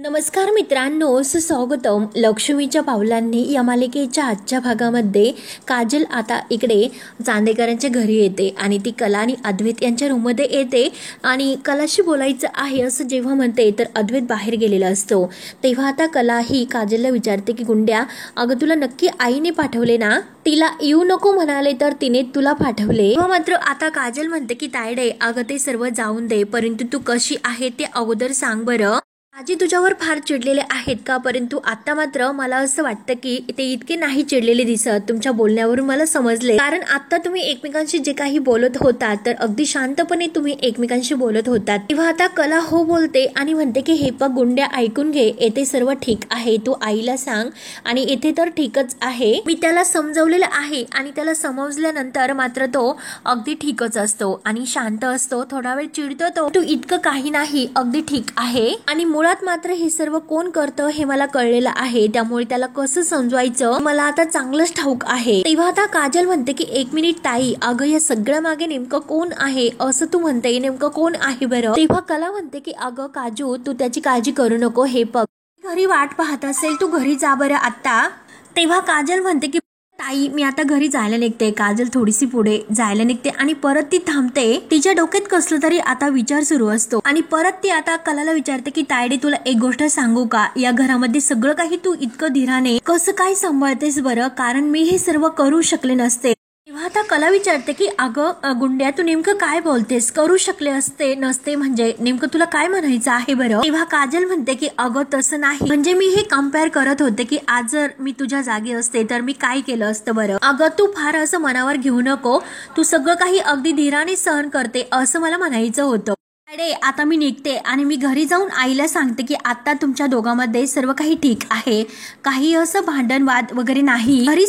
नमस्कार मित्रांनो, स्वागतम लक्ष्मीच्या पावलांनी या मालिकेच्या आजच्या भागामध्ये काजल आता इकडे चांदेकरांच्या घरी येते आणि ती कला आणि अद्वैत यांच्या रूममध्ये येते आणि कलाशी बोलायचं आहे असं जेव्हा म्हणते तर अद्वैत बाहेर गेलेला असतो। तेव्हा आता कला ही काजलला विचारते की गुंड्या, अगं तुला नक्की आईने पाठवले ना? तिला येऊ नको म्हणाले तर तिने तुला पाठवले। तेव्हा मात्र आता काजल म्हणते की तायडे, अगं ते सर्व जाऊन दे, परंतु तू कशी आहे ते अगोदर सांग बरं। आजी तुझ्यावर फार चिडलेले आहेत का? परंतु आता मात्र मला असं वाटतं की ते इतके नाही चिडलेले दिसत, तुमच्या बोलण्यावरून मला समजले। कारण आता तुम्ही एकमेकांशी जे काही बोलत होता तर अगदी शांतपणे तुम्ही एकमेकांशी बोलत होतात। तेव्हा आता कला हो बोलते आणि म्हणते की हे बघ गुंड्या, ऐकून घे, येथे सर्व ठीक आहे, तू आईला सांग आणि येथे तर ठीकच आहे। मी त्याला समजवलेलं आहे आणि त्याला समजल्यानंतर मात्र तो अगदी ठीकच असतो आणि शांत असतो, थोडा वेळ चिडतो तो इतकं काही नाही, अगदी ठीक आहे। आणि मुळात मात्र हे सर्व कोण करतं हे मला कळलेलं आहे, त्यामुळे त्याला कसं समजवायचं मला आता चांगलंच ठाऊक आहे। तेव्हा आता काजल म्हणते की एक मिनिट ताई, अगं या सगळ्या मागे नेमकं कोण आहे असं तू म्हणते, नेमकं कोण आहे बरं? तेव्हा कला म्हणते की अगं काजू, तू त्याची काळजी करू नको, हे बघ घरी वाट पाहत असेल, तू घरी जा बरं आता। तेव्हा काजल म्हणते की ताई मी आता घरी जायला निघते। काजल थोडीशी पुढे जायला निघते आणि परत ती थांबते, तिच्या डोक्यात कसलं तरी आता विचार सुरू असतो आणि परत ती आता कलाला विचारते की तायडे तुला एक गोष्ट सांगू का, या घरामध्ये सगळं काही तू इतकं धीराने कसं काय सांभाळतेस बरं? कारण मी हे सर्व करू शकले नसते। तेव्हा आता कला विचारते की अगं गुंड्या, तू नेमकं काय बोलतेस? करू शकले असते नसते म्हणजे नेमकं तुला काय म्हणायचं आहे बरं? तेव्हा काजल म्हणते की अगं तसं नाही, म्हणजे मी हे कम्पेअर करत होते की आज जर मी तुझ्या जागी असते तर मी काय केलं असतं बरं। अगं तू फार असं मनावर घेऊ नको, तू सगळं काही अगदी धीराने सहन करते असं मला म्हणायचं होतं। अरे आता मी निघते आणि मी घरी जाऊन आईला सांगते की आता तुमच्या दोघांमध्ये सर्व काही ठीक आहे, काही असं भांडण वाद वगैरे नाही, घरी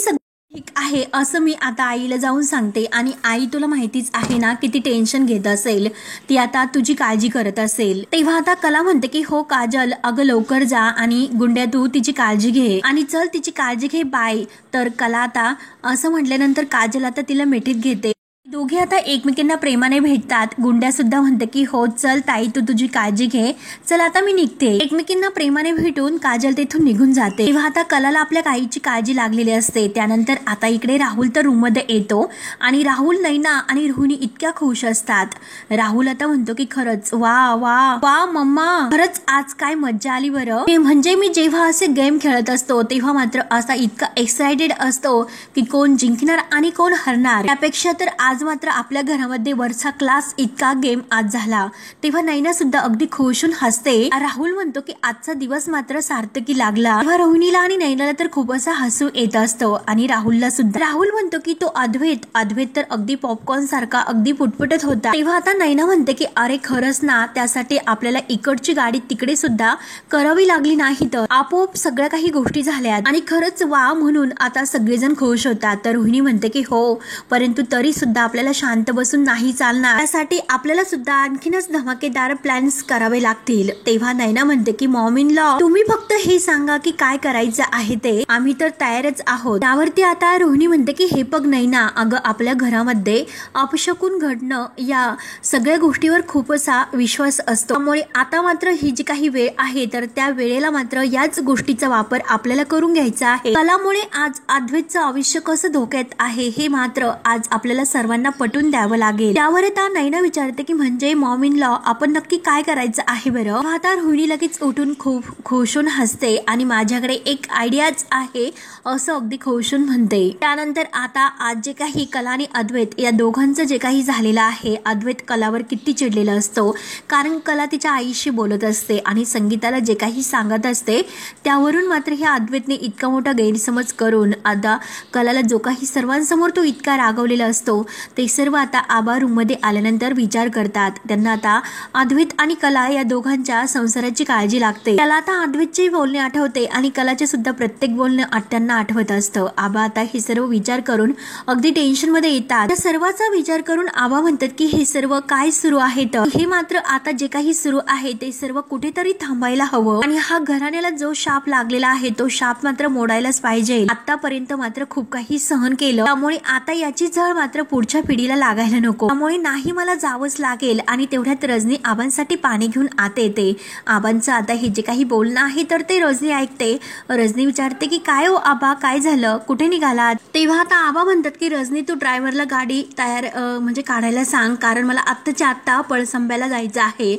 ठीक आहे असं मी आता आईला जाऊन सांगते। आणि आई तुला माहितीच आहे ना किती टेन्शन घेत असेल, ती आता तुझी काळजी करत असेल। तेव्हा आता कला म्हणते की हो काजल, अगं लवकर जा आणि गुंड्या तू तिची काळजी घे आणि चल तिची काळजी घे, बाय। तर कला आता असं म्हटल्यानंतर काजल आता तिला मिठीत घेते, दोघे आता एकमेकांना प्रेमाने भेटतात। गुंड्या सुद्धा म्हणते की हो चल ताई, तू तुझी काळजी घे, चल आता मी निघते। एकमेकांना प्रेमाने भेटून काजल तेथून निघून जाते। तेव्हा आता कलाला आपल्या काहीची काळजी लागलेली असते। त्यानंतर आता इकडे राहुल तर रूम मध्ये येतो आणि राहुल, नैना आणि रोहिणी इतक्या खुश असतात। राहुल आता म्हणतो की खरंच वा वा वा मम्मा, खरंच आज काय मज्जा आली बरं। म्हणजे मी जेव्हा असे गेम खेळत असतो तेव्हा मात्र असा इतका एक्साइटेड असतो की कोण जिंकणार आणि कोण हरणार, त्यापेक्षा तर आज मात्र आपल्या घरामध्ये वरचा क्लास इतका गेम आज झाला। तेव्हा नैना सुद्धा अगदी खुश होऊन हसते। राहुल म्हणतो की आजचा दिवस मात्र सार्थकी लागला। तेव्हा रोहिणीला आणि नैनाला तर खूप असा हसू येत असतो आणि राहुलला सुद्धा। राहुल म्हणतो की तो अद्वैत तर अगदी पॉपकॉर्न सारखा अगदी पुटपुटत होता। तेव्हा आता नैना म्हणते की अरे खरंच ना, त्यासाठी आपल्याला इकडची गाडी तिकडे सुद्धा करावी लागली नाही, तर आपोआप सगळ्या काही गोष्टी झाल्यात आणि खरंच वा म्हणून आता सगळेजण खुश होतात। तर रोहिणी म्हणते की हो, परंतु तरी सुद्धा आपल्याला शांत बसून नाही चालणार, त्यासाठी आपल्याला सुद्धा आणखीनच धमाकेदार प्लॅन्स करावे लागतील। तेव्हा नैना म्हणते की मॉम इन लॉ, तुम्ही फक्त हे सांगा की काय करायचं आहे ते, आम्ही तर तयारच आहोत। त्यावरती आता रोहिणी म्हणते की हे बघ नैना, अगं आपल्या घरामध्ये अपशकुन घडणं या सगळ्या गोष्टीवर खूप असा विश्वास असतो, त्यामुळे आता मात्र ही जी काही वेळ आहे तर त्या वेळेला मात्र याच गोष्टीचा वापर आपल्याला करून घ्यायचा आहे। कलामुळे आज अद्वैतचं आयुष्य कसं धोक्यात आहे हे मात्र आज आपल्याला सर्वांना पटवून द्यावं लागेल। त्यावर आता नैना विचारते की म्हणजे मॉम इन लॉ, आपण नक्की काय करायचं आहे बरं? आता रोहिणी लगेच उठून खूप खुश होऊन हसते आणि माझ्याकडे एक आयडियाच आहे असं अगदी खुश होऊन म्हणते। त्यानंतर आता आज जे काही कला आणि अद्वैत या दोघांचं जे काही झालेलं आहे, अद्वैत कलावर किती चिडलेला असतो, कारण कला तिच्या आईशी बोलत असते आणि संगीताला जे काही सांगत असते त्यावरून मात्र ह्या अद्वैतने इतका मोठा गैरसमज करून आता कलाला जो काही सर्वांसमोर तो इतका रागवलेला असतो ते सर्व आता आबा रूम मध्ये आल्यानंतर विचार करतात। त्यांना आता अद्वैत आणि कला या दोघांच्या संसाराची काळजी लागते। त्याला आता अद्वैतचे बोलणे आठवते आणि कलाचे सुद्धा प्रत्येक बोलणं त्यांना आठवत असतं। आबा आता हे सर्व विचार करून अगदी टेन्शन मध्ये येतात। त्या सर्वाचा विचार करून आबा म्हणतात की हे सर्व काय सुरू आहे, तर हे मात्र आता जे काही सुरू आहे ते सर्व कुठेतरी थांबायला हवं आणि हा घराण्याला जो शाप लागलेला आहे तो शाप मात्र मोडायलाच पाहिजे। आतापर्यंत मात्र खूप काही सहन केलं, त्यामुळे आता याची झळ मात्र पुढच्या पुढच्या पिढीला लागायला नको, त्यामुळे नाही मला जावंच लागेल. आणि तेवढ्यात रजनी आबांसाठी पाणी घेऊन आत येते. आबांचं आता हे जे काही बोलणं आहे तर ते रजनी ऐकते. रजनी विचारते की काय हो आबा, काय झालं, कुठे निघालात? तेव्हा आता आबा म्हणतात की रजनी तू ड्रायव्हरला गाडी तयार म्हणजे काढायला सांग, कारण मला आत्ताच्या आत्ता पळसंब्याला जायचं आहे.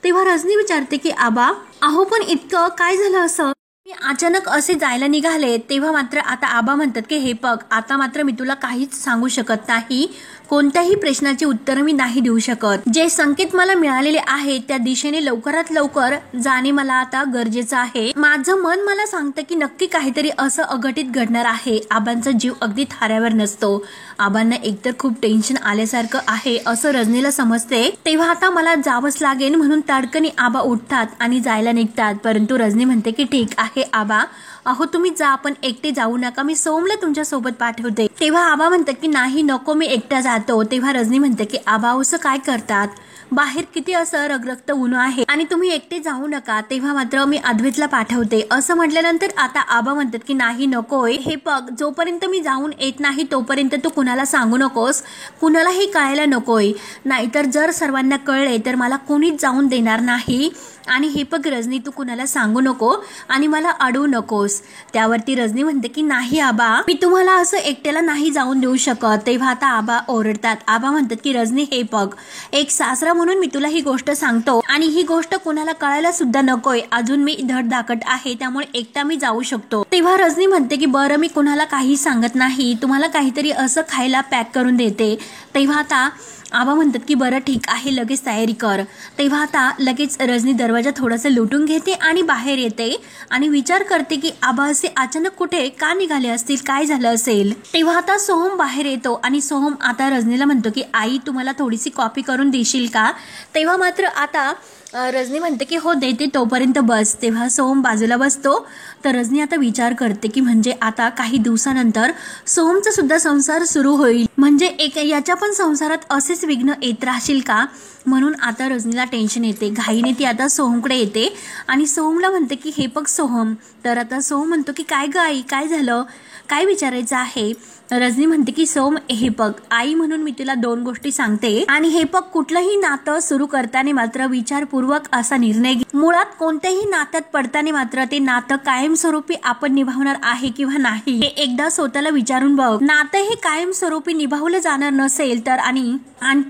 तेव्हा रजनी विचारते की आबा अहो पण इतकं काय झालं असं, मी अचानक असे जायला निघाले. तेव्हा मात्र आता आबा म्हणतात की हे बघ, आता मात्र मी तुला काहीच सांगू शकत नाही, कोणत्याही प्रश्नाची उत्तर मी नाही देऊ शकत. जे संकेत मला मिळालेले आहेत त्या दिशेने लवकरात लवकर जाणे मला आता गरजेचं आहे. माझं मन मला सांगतं की नक्की काहीतरी असं अघटित घडणार आहे. आबांचा जीव अगदी थाऱ्यावर नसतो. आबांना एकतर खूप टेन्शन आल्यासारखं आहे असं रजनीला समजते. तेव्हा आता मला जावंच लागेल म्हणून ताडकनी आबा उठतात आणि जायला निघतात. परंतु रजनी म्हणते की ठीक आहे आबा, अहो तुम्ही जा, पण एकटे जाऊ नका, मी सोमला तुमच्या सोबत पाठवते. तेव्हा आबा म्हणतात की नाही नको, मी एकटा जातो. तेव्हा रजनी म्हणते की आबा असं काय करतात, बाहेर किती असं रगरगत ऊन आहे आणि तुम्ही एकटे जाऊ नका. तेव्हा मात्र मी अद्वैतला पाठवते. असं म्हटल्यानंतर आता आबा म्हणतात की नाही नकोय, हे बघ जोपर्यंत मी जाऊन येत नाही तोपर्यंत तू कुणाला सांगू नकोस, कुणालाही कळायला नकोय, नाहीतर जर सर्वांना कळले तर मला कोणीच जाऊन देणार नाही. आणि हे बघ रजनी, तू कुणाला सांगू नको आणि मला अडवू नकोस. त्यावरती रजनी म्हणते की नाही आबा, मी तुम्हाला असं एकट्याला नाही जाऊन देऊ शकत. तेव्हा आता आबा ओरडतात. आबा म्हणतात की रजनी हे बघ, एक सासरा म्हणून मी तुला ही गोष्ट सांगतो आणि ही गोष्ट कुणाला कळायला सुद्धा नकोय. अजून मी धडधाकट आहे, त्यामुळे एकटा मी जाऊ शकतो. तेव्हा रजनी म्हणते की बरं, मी कुणाला काही सांगत नाही, तुम्हाला काहीतरी असं खायला पॅक करून देते. तेव्हा आता आबा म्हणतात की बरं ठीक आहे, लगेच तयारी कर. तेव्हा आता लगेच रजनी दरवाजा थोडासा लुटून घेते आणि बाहेर येते आणि विचार करते की आबा असे अचानक कुठे का निघाले असतील, काय झालं असेल. तेव्हा आता सोहम बाहेर येतो आणि सोहम आता रजनीला म्हणतो की आई तुम्हाला थोडीशी कॉफी करून देशील का. तेव्हा मात्र आता रजनी म्हणते की हो देते, तोपर्यंत बस. तेव्हा सोहम बाजूला बसतो. तर रजनी आता विचार करते की म्हणजे आता काही दिवसानंतर सोहमचा सुद्धा संसार सुरू होईल, म्हणजे एक याच्या पण संसारात असेच विघ्न येत राहशील का. म्हणून आता रजनीला टेन्शन येते. घाईने ती आता सोहमकडे येते आणि सोहमला म्हणते की हे बघ सोहम. तर आता सोहम म्हणतो की काय ग आई, काय झालं, काय विचारायचं आहे. रजनी म्हणते की सोम हे बघ, आई म्हणून मी तुला दोन गोष्टी सांगते आणि हे बघ, कुठलंही नातं सुरू करताना मात्र विचारपूर्वक असा निर्णय घे. मुळात कोणत्याही नात्यात पडताना मात्र ते नातं कायमस्वरूपी आपण निभावणार आहे किंवा नाही हे एकदा स्वतःला विचारून बघ. नातं हे कायमस्वरूपी निभावलं जाणार नसेल तर आणि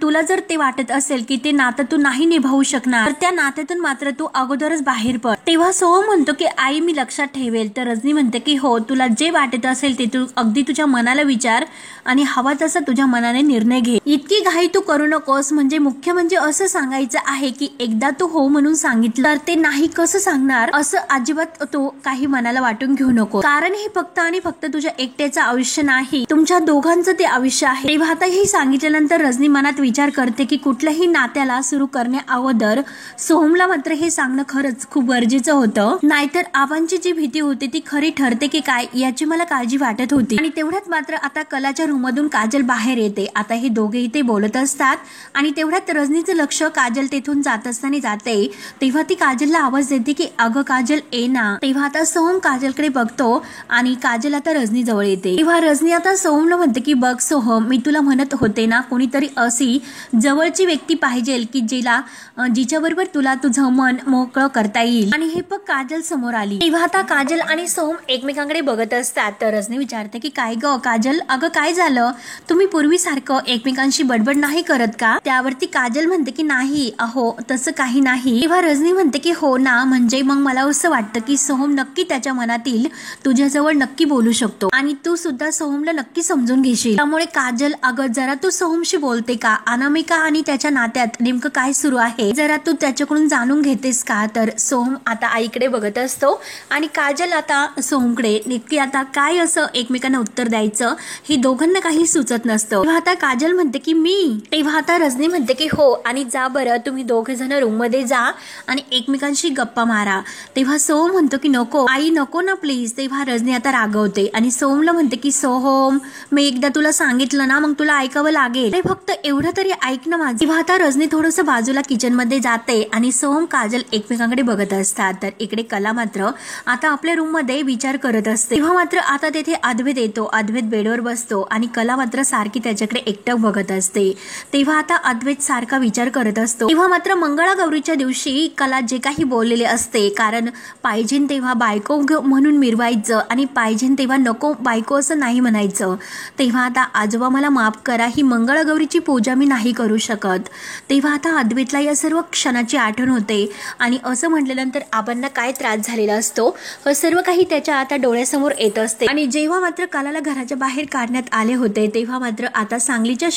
तुला जर ते वाटत असेल की ते नातं तू नाही निभावू शकणार तर त्या नात्यातून मात्र तू अगोदरच बाहेर पड. तेव्हा सोहम म्हणतो की आई मी लक्षात ठेवेल. तर रजनी म्हणते की हो, तुला जे वाटत असेल ते तू अगदी तुझ्या मनाला विचार आणि हवा तसा तुझ्या मनाने निर्णय घे. इतकी घाई तू करू नकोस. मुख्य म्हणजे असं सांगायचं आहे की एकदा तू हो म्हणून सांगितलं तर ते नाही कसं सांगणार असं अजिबात तू काही मनाला वाटून घेऊ नको, कारण हे फक्त आणि फक्त तुझ्या एकट्याचं आयुष्य नाही, तुमच्या दोघांचं ते आयुष्य आहे. तेव्हा आता हे सांगितल्यानंतर रजनी मनात विचार करते की कुठल्याही नात्याला सुरू करण्या अगोदर सोहमला मात्र हे सांगणं खरंच खूप गरजेचं होतं, नाहीतर आबांची जी भीती होती ती खरी ठरते की काय याची मला काळजी वाटत होती. आणि तेवढ्यात मात्र आता कलाच्या रूममधून काजल बाहेर येते. आता हे दोघे इथे बोलत असतात आणि तेवढ्यात रजनीचं लक्ष काजल तेथून जात असताना जाते. तेव्हा ती काजलला आवाज देते की अगं काजल ये ना. तेव्हा आता सोहम काजलकडे बघतो आणि काजल आता रजनी जवळ येते. तेव्हा रजनी आता सोहमला म्हणते की बघ सोहम, मी तुला म्हणत होते ना, कोणीतरी अशी जवळची व्यक्ती पाहिजे की जिच्या बरोबर तुला तुझं मन मोकळं करता येईल. आणि हे बघ काजल समोर आली. तेव्हा आता काजल आणि सोहम एकमेकांकडे बघत असतात. तर रजनी विचारते की काय ग काजल, अगं काय झालं, तुम्ही पूर्वीसारखं एकमेकांशी बडबड नाही करत का. त्यावरती काजल म्हणते की नाही अहो तसं काही नाही. तेव्हा रजनी म्हणते की हो ना, म्हणजे मग मला असं वाटतं की सोहम नक्की त्याच्या मनातील तुझ्याजवळ नक्की बोलू शकतो आणि तू सुद्धा सोहमला नक्की समजून घेशील. त्यामुळे काजल अगं जरा तू सोहमशी बोलते का, अनामिका आणि त्याच्या नात्यात नेमकं काय सुरू आहे जरा तू त्याच्याकडून जाणून घेतेस का. तर सोहम आता आईकडे बघत असतो आणि काजल आता सोहमकडे. नक्की आता काय असं एकमेकांना उत्तर द्यायचं हे दोघांना काही सुचत नसतं. तेव्हा आता काजल म्हणते की मी. तेव्हा आता रजनी म्हणते की हो, आणि जा बरं तुम्ही दोघे जण रूम मध्ये जा आणि एकमेकांशी गप्पा मारा. तेव्हा सोहम म्हणतो की नको आई नको ना प्लीज. तेव्हा रजनी आता रागवते आणि सोहमला म्हणते की सोहम, मी एकदा तुला सांगितलं ना, मग तुला ऐकावं लागेल, फक्त एवढं तरी ऐक ना माझं. तेव्हा आता रजनी सजनी थोडंसं बाजूला किचनमध्ये जाते आणि सोहम काजल एकमेकांकडे बघत असतात. तर इकडे कला मात्र आता आपल्या रूममध्ये विचार करत असते. तेव्हा मात्र आता तेथे अद्वैत येतो. अद्वैत बेडवर बसतो आणि कला मात्र सारखी त्याच्याकडे एकटक बघत असते. तेव्हा आता अद्वैत सारखा विचार करत असतो. तेव्हा मात्र मंगळागौरीच्या दिवशी कला जे काही बोललेले असते, कारण पाहिजे तेव्हा बायको म्हणून मिरवायचं आणि पाहिजे तेव्हा नको बायको असं नाही म्हणायचं. तेव्हा आता आजोबा मला माफ करा, ही मंगळागौरीची पूजा मी नाही करू शकत. तेव्हा आता अद्वैतला या सर्व क्षणाची आठवण होते आणि असं म्हटल्यानंतर आबांना काय त्रास झालेला असतो सर्व काही त्याच्या आता डोळ्यासमोर येत असते. आणि जेव्हा मात्र कलाला घराच्या बाहेर काढण्यात आले होते तेव्हा मात्र आता सांगलीच्या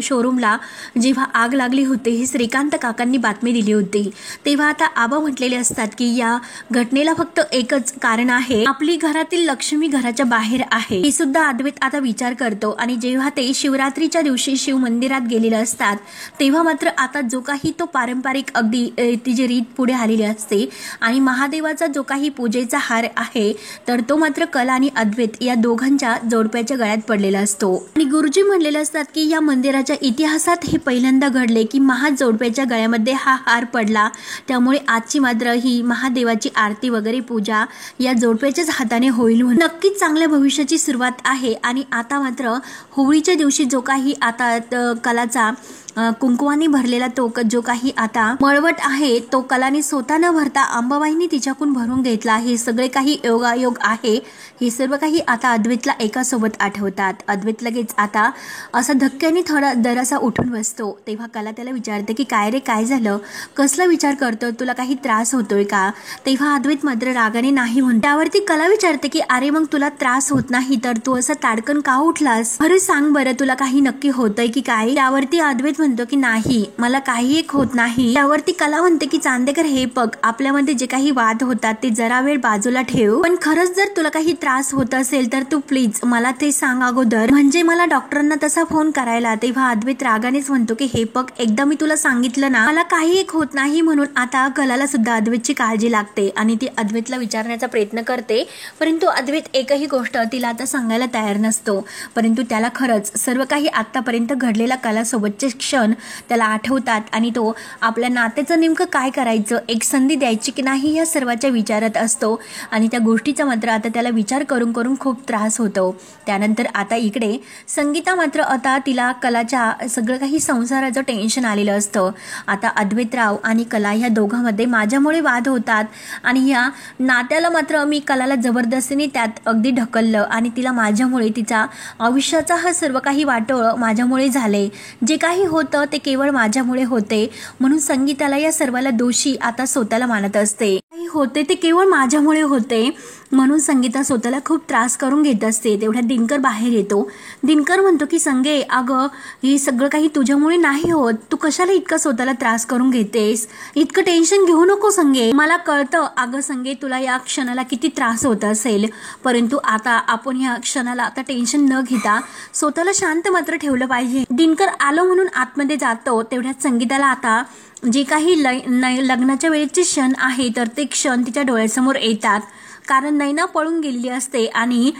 शोरूमला जेव्हा आग लागली होती ही श्रीकांत काकांनी बातमी दिली होती. तेव्हा आता आबा म्हटलेले असतात की या घटनेला फक्त एकच कारण आहे, आपली घरातील लक्ष्मी घराच्या बाहेर आहे. हे सुद्धा अद्वैत आता विचार करतो. आणि जेव्हा ते शिवरात्रीच्या दिवशी शिव मंदिरात गेलेले असतात तेव्हा मात्र आता जो काही तो पारंपरिक अगदी ती जी रीत पुढे आलेली असते आणि महादेवाचा जो काही पूजेचा हार आहे तर तो मात्र कला आणि अद्वैत या दोघांच्या जोडप्याच्या गळ्यात पडलेला असतो. आणि गुरुजी म्हणलेले असतात की या मंदिराच्या इतिहासात हे पहिल्यांदा घडले की महाजोडप्याच्या गळ्यामध्ये हा हार पडला. त्यामुळे आजची मात्र ही महादेवाची आरती वगैरे पूजा या जोडप्याच्याच हाताने होईल. नक्कीच चांगल्या भविष्याची सुरुवात आहे. आणि आता मात्र होळीच्या दिवशी जो काही आता कलाचा कुंकवाने भरलेला तो जो काही आता मळवट आहे तो कलाने स्वतः न भरता अंबाबाईंनी तिच्याकडून भरून घेतला. हे सगळे काही योगायोग आहे. हे सर्व काही आता अद्वैतला एकासोबत आठवतात. अद्वैत लगेच आता असा धक्क्याने थोडा दरासा उठून बसतो. तेव्हा कला त्याला विचारते की काय रे, काय झालं, कसला विचार करतो, तुला काही त्रास होतोय का? तेव्हा अद्वैत मात्र रागाने नाही म्हणतो. त्यावरती कला विचारते की अरे मग तुला त्रास होत नाही तर तू असं ताडकन का उठलास, अरे सांग बरं तुला काही नक्की होतंय की काय? त्यावरती अद्वैत म्हणतो की नाही मला काही एक होत नाही. त्यावरती कला म्हणते की चांदेकर हे बघ, आपल्यामध्ये जे काही वाद होतात ते जरा वेळ बाजूला ठेव, पण खरंच जर तुला काही त्रास होत असेल तर तू प्लीज मला ते सांग अगोदर, म्हणजे मला डॉक्टरांना तसा फोन करायला. तेव्हा अद्वैत रागानेच म्हणतो की हे बघ, एकदा मी तुला सांगितलं ना मला काही एक होत नाही. म्हणून आता कलाला सुद्धा अद्वैतची काळजी लागते आणि ती अद्वैतला विचारण्याचा प्रयत्न करते. परंतु अद्वैत एकही गोष्ट तिला आता सांगायला तयार नसतो. परंतु त्याला खरंच सर्व काही आतापर्यंत घडलेला कलासोबतचे क्षण त्याला आठवतात आणि तो आपल्या नात्याचं नेमकं काय करायचं, एक संधी द्यायची की नाही या सर्वाच्या विचारात असतो. आणि त्या गोष्टीचा मात्र आता त्याला विचार करून करून खूप त्रास होतो. त्यानंतर आता इकडे संगीता मात्र आता तिला कलाच्या सगळं काही संसाराचं टेन्शन आलेलं असतं. आता अद्वैतराव आणि कला ह्या दोघांमध्ये माझ्यामुळे वाद होतात आणि ह्या नात्याला मात्र मी कलाला जबरदस्तीने त्यात अगदी ढकललं आणि तिला माझ्यामुळे तिचा आयुष्याचा हा सर्व काही वाटोळ माझ्यामुळे झाले. जे काही होतं ते केवळ माझ्यामुळे होते म्हणून संगीताला या सर्वाला दोषी आता स्वतःला मानत असते. काही होते ते केवळ माझ्यामुळे होते म्हणून संगीता स्वतःला खूप त्रास करून घेत असते. तेवढ्यात दिनकर बाहेर येतो. दिनकर म्हणतो की संगे अगं हे सगळं काही तुझ्यामुळे नाही होत, तू कशाला इतका स्वतःला त्रास करून घेतेस, इतकं टेन्शन घेऊ नको संगे, मला कळतं अगं संगे तुला या क्षणाला किती त्रास होत असेल, परंतु आता आपण या क्षणाला आता टेन्शन न घेता स्वतःला शांत मात्र ठेवलं पाहिजे. दिनकर आलो म्हणून आतमध्ये जातो. तेवढ्यात संगीताला आता जे काही लग्नाच्या वेळेचे क्षण आहे तर ते क्षण तिच्या डोळ्यासमोर येतात. कारण नैना पळून गेलेली असते आणि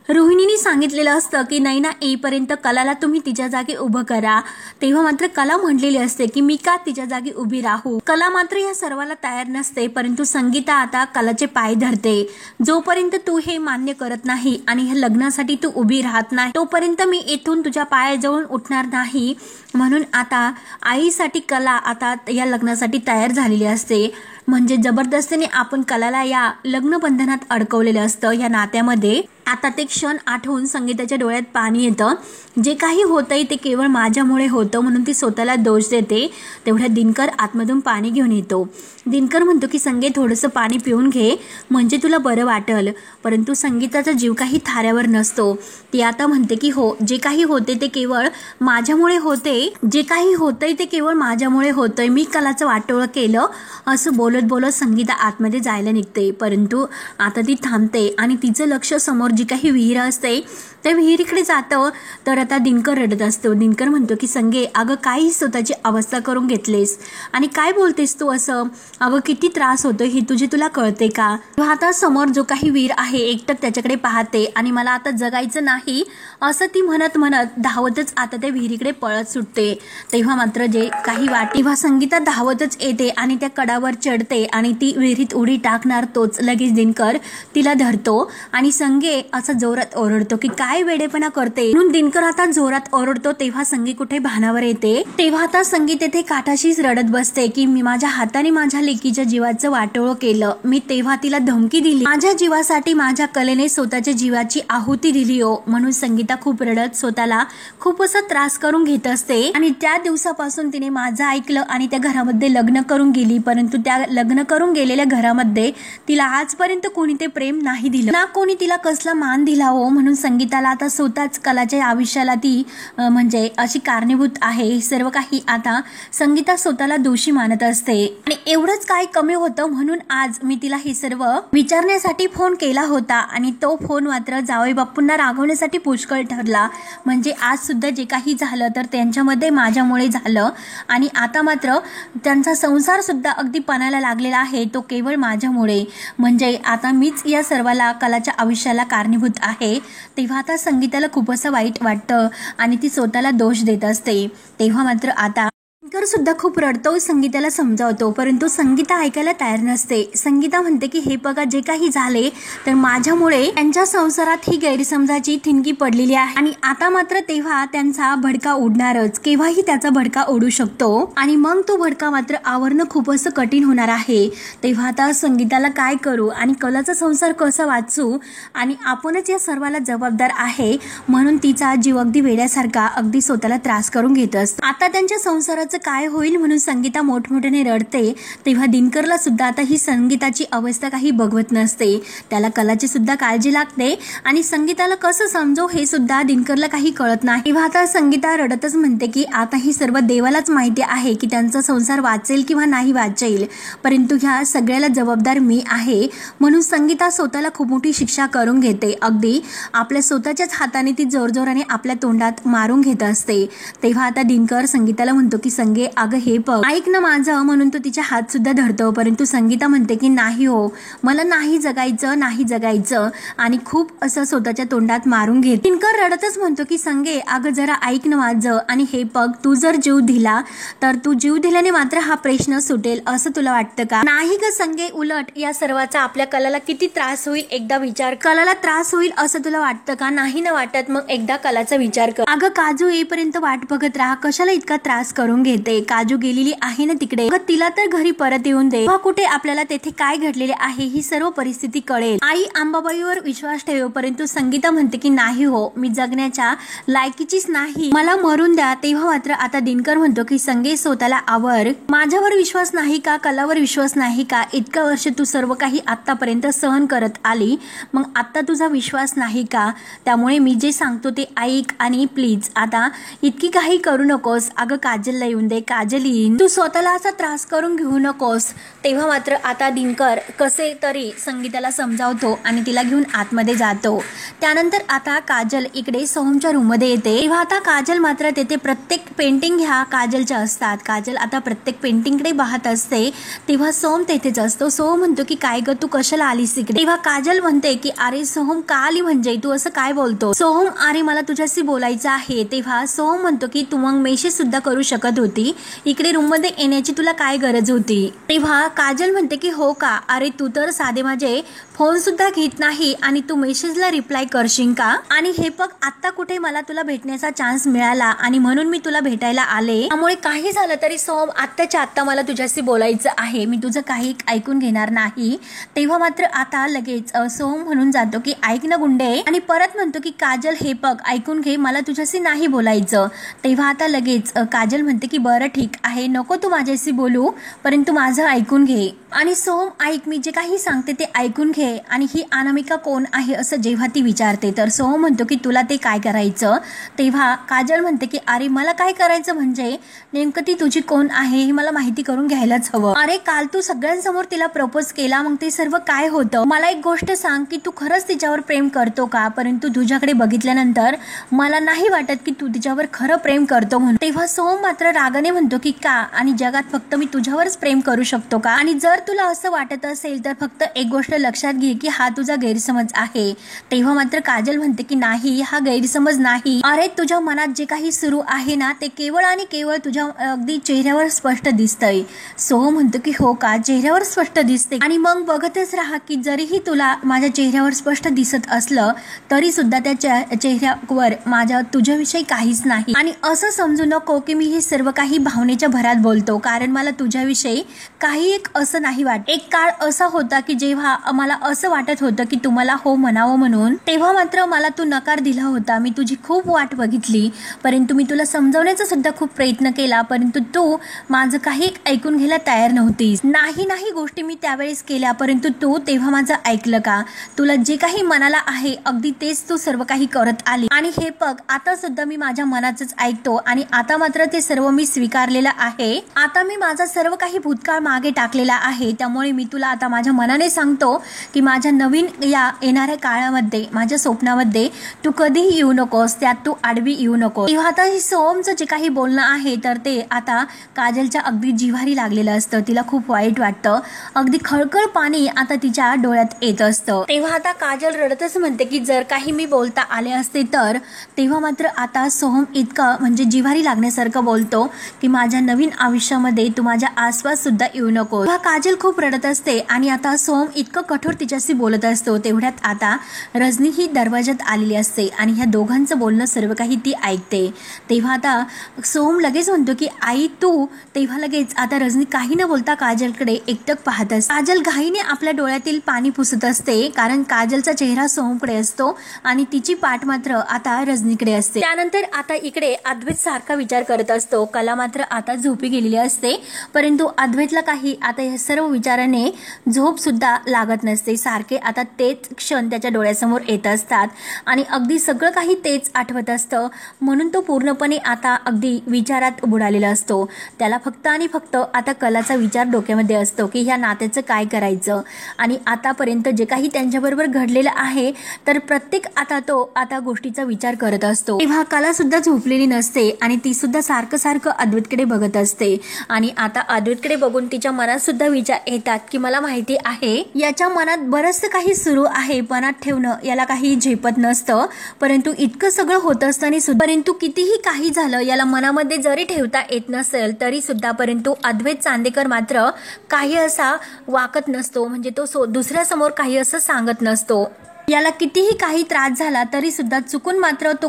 रोहिणीने सांगितलेलं असतं की नैना येईपर्यंत कलाला तुम्ही तिच्या जागी उभं करा. तेव्हा मात्र कला म्हणलेली असते की मी का तिच्या जागी उभी राहू. कला मात्र या सर्वाला तयार नसते. परंतु संगीता आता कलाचे पाय धरते. जोपर्यंत तू हे मान्य करत नाही आणि ह्या लग्नासाठी तू उभी राहत नाही तोपर्यंत मी इथून तुझ्या पायाजवळून उठणार नाही. म्हणून आता आईसाठी कला आता या लग्नासाठी तयार झालेली असते. म्हणजे जबरदस्तीने आपण कलाला या लग्न बंधनात अडकवलेलं असतं या नात्यामध्ये. आता ते क्षण आठवून संगीताच्या डोळ्यात पाणी येतं. जे काही होतंय ते केवळ माझ्यामुळे होतं म्हणून ती स्वतःला दोष देते. तेवढ्या दिनकर आतमधून पाणी घेऊन येतो. दिनकर म्हणतो की संगे थोडंसं पाणी पिऊन घे म्हणजे तुला बरं वाटल. परंतु संगीताचा जीव काही थाऱ्यावर नसतो. ती आता म्हणते की हो जे काही होते ते केवळ माझ्यामुळे होते, जे काही होतंय ते केवळ माझ्यामुळे होतंय, मी कलाचं वाटोळं केलं असं बोलत बोलत संगीता आतमध्ये जायला निघते. परंतु आता ती थांबते आणि तिचं लक्ष समोर जी काही विहीर असते त्या विहिरीकडे जातो. तर आता दिनकर रडत असतो. दिनकर म्हणतो की संगे अगं काही स्वतःची अवस्था करून घेतलीस आणि काय बोलतेस तू असं, अगं किती त्रास होतो हे तुला कळते का. तेव्हा आता समोर जो काही वीर आहे एकटक त्याच्याकडे पाहते आणि मला आता जगायचं नाही असं ती म्हणत म्हणत धावतच आता त्या विहिरीकडे पळत सुटते. तेव्हा मात्र जे काही तेव्हा संगीता धावतच येते आणि त्या कडावर चढते आणि ती विहिरीत उडी टाकणार तोच लगेच दिनकर तिला धरतो आणि संगे असं जोरात ओरडतो की काय वेडेपणा करते. म्हणून दिनकर आता जोरात ओरडतो. तेव्हा संगी कुठे भानावर येते. तेव्हा आता संगी तेथे काठाशीच रडत बसते की मी माझ्या हाताने माझ्या लेकीच्या जीवाचं वाटोळं केलं. मी तेव्हा तिला धमकी दिली, माझ्या जीवासाठी माझ्या कलेने स्वतःच्या जीवाची आहुती दिली हो. म्हणून संगीता खूप रडत स्वतःला खूप असा त्रास करून घेत असते आणि त्या दिवसापासून तिने माझं ऐकलं आणि त्या घरामध्ये लग्न करून गेली. परंतु त्या लग्न करून गेलेल्या घरामध्ये तिला आजपर्यंत कोणी ते प्रेम नाही दिलं ना, कोणी तिला कसला मान दिला हो. म्हणून संगीताला आता स्वतःच कलाच्या आयुष्याला ती म्हणजे अशी कारणीभूत आहे. सर्व काही आता संगीता स्वतःला दोषी मानत असते आणि एवढंच काय कमी होतं म्हणून आज मी तिला हे सर्व विचारण्यासाठी फोन केला होता आणि तो फोन मात्र जावई बापूंना रागवण्यासाठी पुष्कळ ठरला. म्हणजे आज सुद्धा जे काही झालं तर त्यांच्यामध्ये माझ्यामुळे झालं आणि आता मात्र त्यांचा संसार सुद्धा अगदी पणाला लागलेला आहे तो केवळ माझ्यामुळे. म्हणजे आता मीच या सर्वाला कलाच्या आयुष्याला कारणीभूत आहे. तेव्हा आता संगीताला खूप असं वाईट वाटतं आणि ती स्वतःला दोष देत असते. तेव्हा मात्र आता दिनकर सुद्धा खूप रडतो, संगीताला समजावतो परंतु संगीता ऐकायला तयार नसते. संगीता म्हणते की हे बघा जे काही झाले तर माझ्यामुळे त्यांच्या संसारात ही गैरसमजाची ठिणगी पडलेली आहे आणि आता मात्र तेव्हा त्यांचा भडका उडणारच. केव्हाही त्याचा भडका उडू शकतो आणि मग तो भडका मात्र आवरणं खूप असं कठीण होणार आहे. तेव्हा आता संगीताला काय करू आणि कलाचा संसार कसा वाचू आणि आपणच या सर्वाला जबाबदार आहे म्हणून तिचा जीव अगदी वेड्यासारखा अगदी स्वतःला त्रास करून घेत असतो. आता त्यांच्या संसाराचं काय होईल म्हणून संगीता मोठमोठ्याने रडते. तेव्हा दिनकरला सुद्धा आता ही संगीताची अवस्था काही बघवत नसते. त्याला कलाची सुद्धा काळजी लागते आणि संगीताला कसं समजो हे सुद्धा दिनकरला काही कळत नाही. तेव्हा आता संगीता रडतच म्हणते की आता ही सर्व देवालाच माहिती आहे की त्यांचा संसार वाचेल किंवा नाही वाचेल परंतु ह्या सगळ्याला जबाबदार मी आहे. म्हणून संगीता स्वतःला खूप मोठी शिक्षा करून घेते. अगदी आपल्या स्वतःच्याच हाताने ती जोरजोराने आपल्या तोंडात मारून घेत असते. तेव्हा आता दिनकर संगीताला म्हणतो की संगे अगं हे बघ ऐक ना माझं, म्हणून तो तिच्या हात सुद्धा धरतो परंतु संगीता म्हणते की नाही हो मला नाही जगायचं आणि खूप असं स्वतःच्या तोंडात मारून घेत. दिनकर रडतच म्हणतो की संगे अगं जरा ऐक ना माझं आणि हे बघ तू जर जीव दिला तर तू जीव दिल्याने मात्र हा प्रश्न सुटेल असं तुला वाटतं का. नाही ग संगे, उलट या सर्वाचा आपल्या कलाला किती त्रास होईल एकदा विचार. कलाला त्रास होईल असं तुला वाटतं का. नाही ना वाटत, मग एकदा कलाचा विचार कर. अगं काजू येईपर्यंत वाट बघत राहा, कशाला इतका त्रास करून घेते. काजू गेलेली आहे ना तिकडे, तिला तर घरी परत येऊन दे. कुठे आपल्याला तेथे काय घडलेले आहे ही सर्व परिस्थिती कळेल. आई अंबाबाईवर विश्वास ठेव. परंतु संगीता म्हणते की नाही हो मी जगण्याच्या लायकीचीच नाही, मला मरून द्या. तेव्हा मात्र आता दिनकर म्हणतो की संगे स्वतःला आवर. माझ्यावर विश्वास नाही का, कलावर विश्वास नाही का. इतकं वर्ष तू सर्व काही आतापर्यंत सहन करत आली, मग आता तुझा विश्वास नाही का. त्यामुळे मी जे सांगतो ते ऐक आणि प्लीज आता इतकी काही करू नकोस. अगं काजलला येऊन दे, काजल येईन, तू स्वतःला असा त्रास करून घेऊ नकोस. तेव्हा मात्र आता दिनकर कसे तरी संगीताला समजावतो आणि तिला घेऊन आतमध्ये जातो. त्यानंतर आता काजल इकडे सोहमच्या रूम मध्ये येते. तेव्हा आता काजल मात्र तेथे प्रत्येक पेंटिंग ह्या काजलच्या असतात. काजल आता प्रत्येक पेंटिंगकडे पाहत असते. तेव्हा सोहम तेथेच असतो. सोहम म्हणतो की काय ग तू कशाला आलीस इकडे. तेव्हा काजल म्हणते की अरे सोहम का आली म्हणजे तू असं काय बोलतो. सोहम अरे मला तुझ्याशी बोलायचं आहे. तेव्हा सोहम म्हणतो की तू मग मेसेज सुद्धा करू शकत होती, इकडे रूम मध्ये येण्याची तुला काय गरज होती. तेव्हा काजल म्हणते की हो का, अरे तू तर साधे माझे फोन सुद्धा घेत नाही आणि तू मेसेजला रिप्लाय करशील का. आणि हे बघ आता कुठे मला तुला भेटण्याचा चान्स मिळाला आणि म्हणून मी तुला भेटायला आले. त्यामुळे काही झालं तरी सोहम आत्ताच्या आत्ता मला तुझ्याशी बोलायचं आहे, मी तुझं काही ऐकून घेणार नाही. तेव्हा मात्र आता लगेच सोहम म्हणून जातो की ऐक ना गुंडे आणि परत म्हणतो की काजल हे बघ ऐकून घे, मला तुझ्याशी नाही बोलायचं. तेव्हा आता लगेच काजल म्हणते की बरं ठीक आहे, नको तू माझ्याशी बोलू, परंतु माझं ऐकून घे. आणि सोहम ऐक, मी जे काही सांगते ते ऐकून घे. आणि ही अनामिका कोण आहे असं जेव्हा ती विचारते तर सोहम म्हणतो की तुला ते काय करायचं. तेव्हा काजल म्हणते की अरे मला काय करायचं म्हणजे नेमकं ती तुझी कोण आहे हे मला माहिती करून घ्यायलाच हवं. अरे काल तू सगळ्यांसमोर तिला प्रपोज केला, मग ते सर्व काय होतं. मला एक गोष्ट सांग की तू खरंच तिच्यावर प्रेम करतो का. परंतु तुझ्याकडे बघितल्यानंतर मला नाही वाटत की तू तिच्यावर खरं प्रेम करतो म्हणून. तेव्हा सोहम मात्र रागाने म्हणतो की का, आणि जगात फक्त मी तुझ्यावरच प्रेम करू शकतो का. आणि जर तुला असं वाटत असेल तर फक्त एक गोष्ट लक्षात घे की हा तुझा गैरसमज आहे. तेव्हा मात्र काजल म्हणते की नाही, हा गैरसमज नाही. अरे तुझ्या मनात जे काही सुरू आहे ना ते केवळ आणि केवळ तुझ्या अगदी चेहऱ्यावर स्पष्ट दिसतंय. सोहम म्हणतो की हो का, चेहऱ्यावर स्पष्ट दिसते. आणि मग बघतच राहा की जरीही तुला माझ्या चेहऱ्यावर स्पष्ट दिसत असलं तरी सुद्धा त्या चेहऱ्यावर माझ्या तुझ्याविषयी काहीच नाही. आणि असं समजू नको की मी हे सर्व काही भावनेच्या भरात बोलतो, कारण मला तुझ्याविषयी काही एक असं नाही वाटत. एक काळ असा होता की जेव्हा मला असं वाटत होतं की तुम्हाला हो म्हणावं म्हणून, तेव्हा मात्र मला तू नकार दिला होता. मी तुझी खूप वाट बघितली, परंतु मी तुला समजवण्याचा सुद्धा खूप प्रयत्न केला, परंतु तू माझं काही ऐकून घ्यायला तयार नव्हतीस. नाही गोष्टी मी त्यावेळेस केल्या, परंतु तू तेव्हा माझं ऐकलं का. तुला जे काही मनाला आहे अगदी तेच तू सर्व काही करत आली. आणि हे बघ, आता सुद्धा मी माझ्या मनाचंच ऐकतो आणि आता मात्र ते सर्व मी स्वीकारलेलं आहे. आता मी माझा सर्व काही भूतकाळ मागे टाकलेला आहे. त्यामुळे मी तुला आता माझ्या मनाने सांगतो की माझ्या नवीन या येणाऱ्या काळामध्ये माझ्या स्वप्नामध्ये तू कधीही येऊ नकोस, त्यात तू आडवी येऊ नको. तेव्हा आता सोहमचं जे काही बोलणं आहे तर ते आता काजलच्या अगदी जिव्हारी लागलेलं असतं. तिला खूप वाईट वाटतं, अगदी खळखळ पाणी आता तिच्या डोळ्यात येत असतं. तेव्हा आता काजल रडतच म्हणते की जर काही मी बोलता आले असते तर. तेव्हा मात्र आता सोहम इतकं म्हणजे जिव्हारी लागण्यासारखं बोलतो की माझ्या नवीन आयुष्यामध्ये तू माझ्या आसपास सुद्धा येऊ नको. तेव्हा काजल खूप रडत असते आणि आता सोहम इतकं कठोर तिच्याशी बोलत असतो. तेवढ्यात आता रजनी ही दरवाजात आलेली असते आणि ह्या दोघांचं बोलणं सर्व काही ती ऐकते. तेव्हा आता सोहम लगेच म्हणतो की आई तू. तेव्हा लगेच आता रजनी काही न बोलता काजलकडे एकटक पाहत असते. काजल घाईने आपल्या डोळ्यातील पाणी पुसत असते, कारण काजलचा चेहरा सोहमकडे असतो आणि तिची पाठ मात्र आता रजनीकडे असते. त्यानंतर आता इकडे अद्वैत सारखा विचार करत असतो. कला मात्र आता झोपी गेलेली असते, परंतु अद्वैतला काही आता या सर्व विचाराने झोप सुद्धा लागत नसते. सारखे आता तेच क्षण त्याच्या डोळ्यासमोर येत असतात आणि अगदी सगळं काही तेच आठवत असतं. म्हणून तो पूर्णपणे आता अगदी विचारात बुडालेला असतो. त्याला फक्त आणि फक्त आता कलाचा विचार डोक्यामध्ये असतो की ह्या नात्याचं काय करायचं. आणि आतापर्यंत जे काही त्यांच्याबरोबर घडलेलं आहे तर प्रत्येक आता गोष्टीचा विचार करत असतो. तेव्हा कला सुद्धा झोपलेली नसते आणि ती सुद्धा सारखं अद्वैतकडे बघत असते. आणि आता अद्वैतकडे बघून तिच्या मनात सुद्धा विचार येतात की मला माहिती आहे याच्या मनात बरंचसं काही सुरू आहे, मनात ठेवणं याला काही झेपत नसतं. परंतु इतकं सगळं होत असताना सुद्धा, परंतु कितीही काही झालं याला मनामध्ये जरी ठेवता येत नसेल तरी सुद्धा, परंतु अद्वैत चांदेकर मात्र काही असा वाकत नसतो, म्हणजे तो दुसऱ्या समोर काही असं सांगत नसतो. याला कितीही काही त्रास झाला तरी सुद्धा चुकून मात्र तो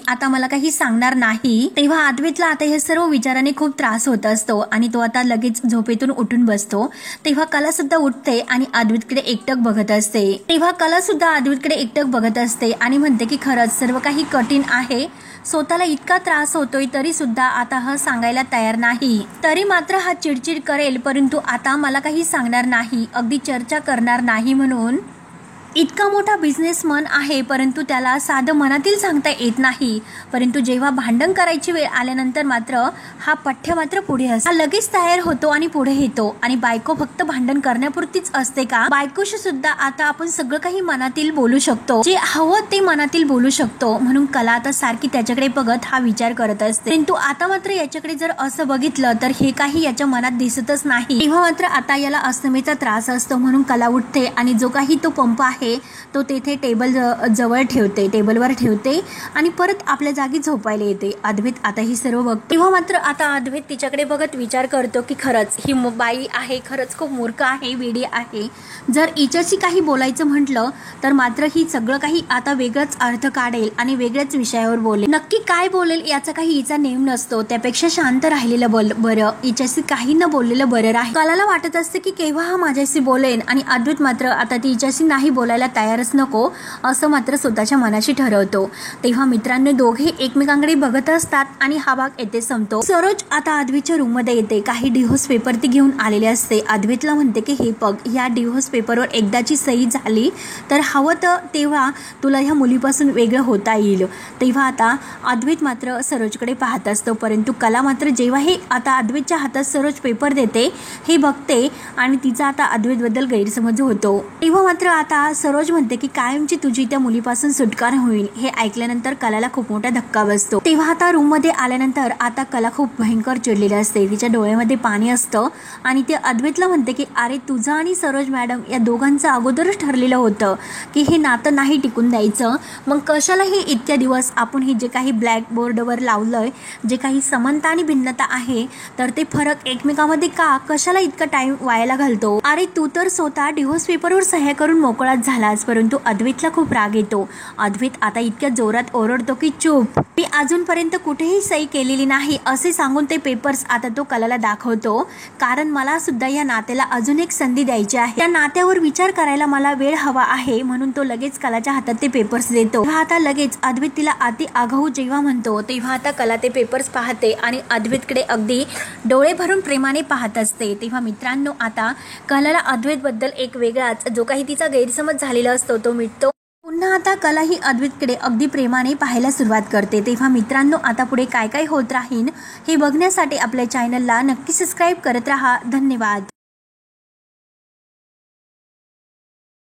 आता मला काही सांगणार नाही. तेव्हा अद्वैतला आता हे सर्व विचाराने खूप त्रास होत असतो आणि तो आता लगेच झोपेतून उठून बसतो. तेव्हा कला सुद्धा उठते आणि अद्वैतकडे एकटक बघत असते. तेव्हा कला सुद्धा अद्वैतकडे एकटक बघत असते आणि म्हणते की खरंच सर्व काही कठीण आहे. स्वतःला इतका त्रास होतोय तरी सुद्धा आता हा सांगायला तयार नाही. तरी मात्र हा चिडचिड करेल, परंतु आता मला काही सांगणार नाही, अगदी चर्चा करणार नाही. म्हणून इतका मोठा बिझनेसमन आहे, परंतु त्याला साधं मनातील सांगता येत नाही. परंतु जेव्हा भांडण करायची वेळ आल्यानंतर मात्र हा पठ्य मात्र पुढे असतो. हा लगेच तयार होतो आणि पुढे येतो. आणि बायको फक्त भांडण करण्यापुरतीच असते का. बायकोशी सुद्धा आता आपण सगळं काही मनातील बोलू शकतो, जे हवं ते मनातील बोलू शकतो. म्हणून कला आता सारखी त्याच्याकडे बघत हा विचार करत असते. परंतु आता मात्र याच्याकडे जर असं बघितलं तर हे काही याच्या मनात दिसतच नाही. तेव्हा मात्र आता याला अस्थमेचा त्रास असतो. म्हणून कला उठते आणि जो काही तो पंप आहे तो तेथे टेबलवर ठेवते आणि परत आपल्या जागी झोपायला येते. अद्वैत आता ही सर्व बघतो. तेव्हा मात्र आता अद्वैत तिच्याकडे बघत विचार करतो की खरंच ही बाई आहे, खरंच खूप मूर्ख आहे, वेडी आहे. जर हिच्याशी काही बोलायचं म्हटलं तर मात्र ही सगळं काही आता वेगळाच अर्थ काढेल आणि वेगळ्याच विषयावर बोलेल. नक्की काय बोलेल याचा काही हिचा नेम नसतो. त्यापेक्षा शांत राहिलेलं बरं, हिच्याशी काही न बोललेलं बरं राहील. कलाला वाटत असते की केव्हा हा माझ्याशी बोलेन आणि अद्वैत मात्र आता ती हिच्याशी नाही बोलायला सोडायला तयारच नको असं मात्र स्वतःच्या मनाशी ठरवतो। तेव्हा मित्रांनो दोघे एकमेकांकडे बघत असतात आणि हा भाग येथे संपतो। सरोज आता अद्वैतच्या रूम मध्ये येते, काही डिव्होर्स पेपर ती घेऊन आलेले असते। अद्वैतला म्हणते की हे बघ, या डिव्होर्स पेपरवर एकदाची सही झाली तर हवं तर तेव्हा तुला ह्या मुलीपासून वेगळं होता येईल। तेव्हा आता अद्वैत मात्र सरोजकडे पाहत असतो, परंतु कला मात्र जेव्हा हे आता अद्वैतच्या हातात सरोज पेपर देते हे बघते आणि तिचा आता अद्वैतबद्दल गैरसमज होतो। तेव्हा मात्र आता सरोज म्हणते की कायमची तुझी त्या मुलीपासून सुटका होईल। हे ऐकल्यानंतर कलाला खूप मोठा धक्का बसतो। तेव्हा आता रूम मध्ये आल्यानंतर आता कला खूप भयंकर चिडलेली असते, तिच्या डोळ्यामध्ये पाणी असतं आणि ते अद्वैतला म्हणते की अरे तुझं आणि सरोज मॅडम या दोघांचं अगोदरच ठरलेलं होतं की हे नातं नाही टिकून द्यायचं, मग कशाला हे इतक्या दिवस आपण हे जे काही ब्लॅक बोर्डवर लावलंय, जे काही समानता आणि भिन्नता आहे तर ते फरक एकमेकांमध्ये का कशाला इतका टाइम वायाला घालतो। अरे तू तर स्वतः डिव्होर्स पेपरवर सह्या करून मोकळाच झालास। परंतु अद्वैतला खूप राग येतो। अद्वैत आता इतक्या जोरात ओरडतो की चूप, मी अजूनपर्यंत कुठेही सही केलेली नाही असे सांगून ते पेपर्स आता तो कलाला दाखवतो, कारण मला सुद्धा या नात्याला अजून एक संधी द्यायची आहे, त्या नात्यावर विचार करायला मला वेळ हवा आहे। म्हणून तो लगेच कलाच्या हातात ते पेपर्स देतो। तेव्हा आता लगेच अद्वैत तिला अति आगाऊ जेव्हा म्हणतो तेव्हा आता कला ते पेपर्स पाहते आणि अद्वैतकडे अगदी डोळे भरून प्रेमाने पाहत असते। तेव्हा मित्रांनो आता कलाला अद्वैतबद्दल एक वेगळाच जो काही तिचा गैरसमज झालेला असतो तो मिटतो। पुन्हा आता कला ही अद्वैतकडे अगदी प्रेमाने पाहायला सुरुवात करते। तेव्हा मित्रांनो आता पुढे काय काय होत राहील हे बघण्यासाठी आपल्या चॅनलला नक्की सबस्क्राईब करत राहा। धन्यवाद।